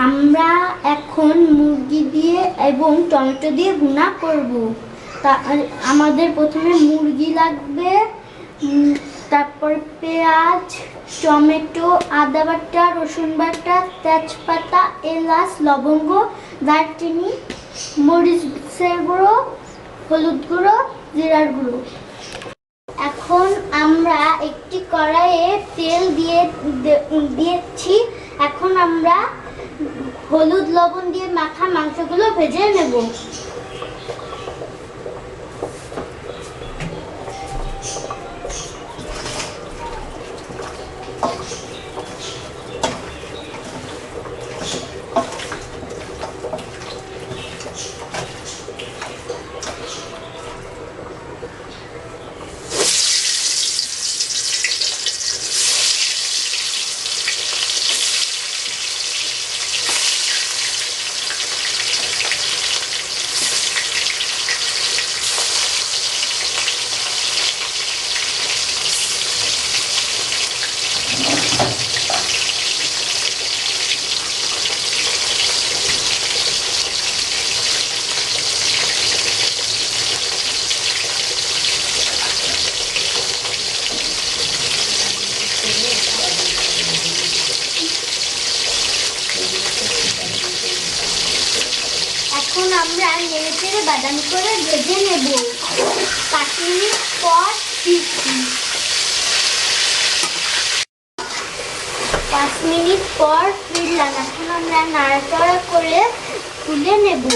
আমরা এখন মুরগি দিয়ে এবং টমেটো দিয়ে ভুনা করব। তা আমাদের প্রথমে মুরগি লাগবে, তারপর পেঁয়াজ, টমেটো, আদা বাটা, রসুন বাটা, তেজপাতা, এলাচ, লবঙ্গ, দারচিনি, মরিচের গুঁড়ো, হলুদ গুঁড়ো, জিরার গুঁড়ো। এখন আমরা একটি কড়াইয়ে তেল দিয়েছি। এখন আমরা হলুদ লবণ দিয়ে মাখা মাংসগুলো ভেজে নেব। এখন আমরা নেড়ে বাদামি করে ভেজে নেব। 5 মিনিট পর ফিরছি। 5 মিনিট পর ফিরলাম। এখন আমরা নাড়াচাড়া করে তুলে নেব।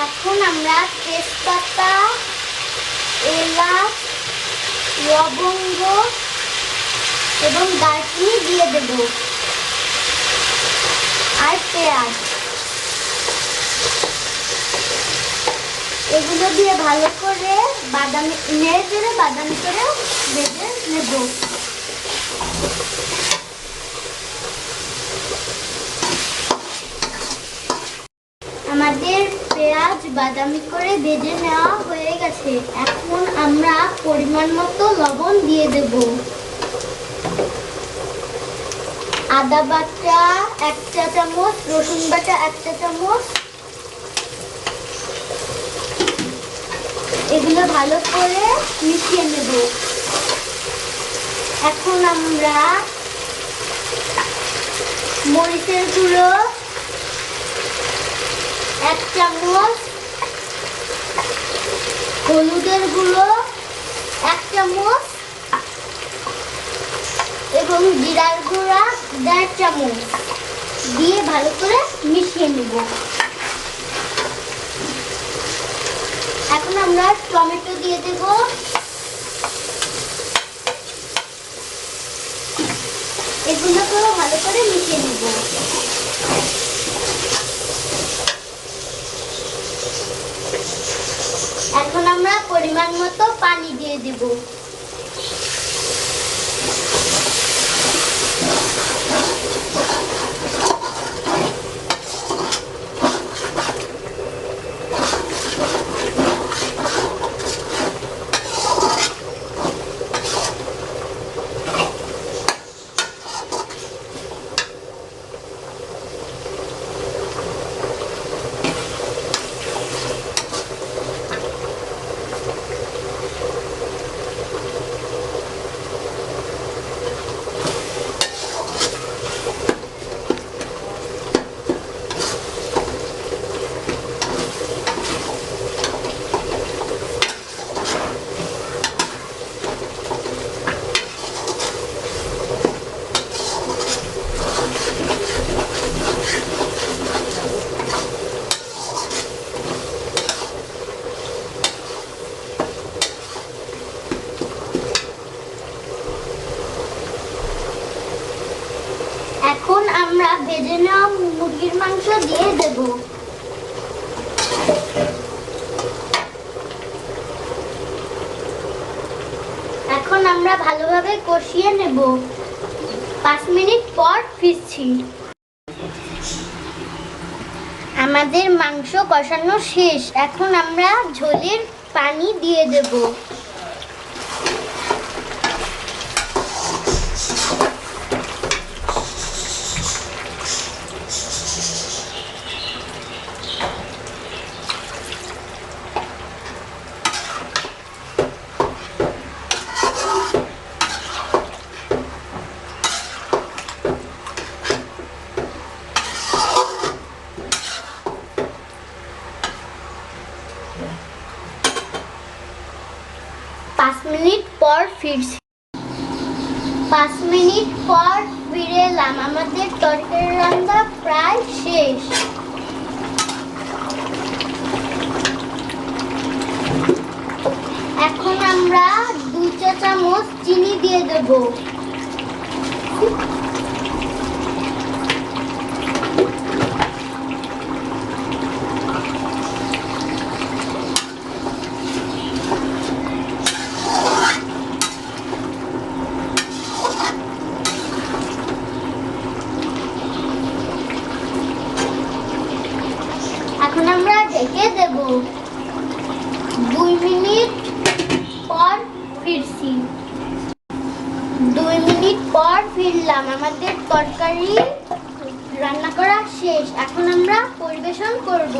এখন আমরা তেজপাতা, এলাচ, লবঙ্গ এবং দারচিনি দিয়ে দেব আর পেঁয়াজ। এগুলো দিয়ে ভালো করে নেড়ে বাদামি করে ভেজে নেব। আমাদের পেঁয়াজ বাদামি করে ভেজে নেওয়া হয়ে গেছে। এখন আমরা পরিমাণ মতো লবণ দিয়ে দেব। আদা বাটা 1 চা চামচ, রসুন বাটা 1 চা চামচ, এগুলো ভালো করে মিশিয়ে নেব। এখন আমরা মরিচের গুঁড়ো 1 চামচ, হলুদের গুঁড়ো 1 চামচ এবং জিরার গুঁড়া 1.5 চামচ দিয়ে ভালো করে মিশিয়ে নেব। এখন আমরা টমেটো দিয়ে দেব। এগুলোকেও ভালো করে মিশিয়ে নেব। এখন আমরা পরিমাণ মতো পানি দিয়ে দেব। এখন আমরা ভেজে নেওয়া মুরগির মাংস দিয়ে দেব। এখন আমরা ভালোভাবে কষিয়ে নেব। 5 মিনিট পর ফিরছি। আমাদের মাংস কষানো শেষ। এখন আমরা ঝোলের পানি দিয়ে দেব। পাঁচ মিনিট পর ফিরছি। 5 মিনিট পর ফিরে এলাম। আমাদের তরকারি রান্না প্রায় শেষ। এখন আমরা 2 চা চামচ চিনি দিয়ে দেব। এখন আমরা ঢেকে দেব। 2 মিনিট পর ফিরছি। 2 মিনিট পর ফিরলাম। আমাদের তরকারি রান্না করা শেষ। এখন আমরা পরিবেশন করব।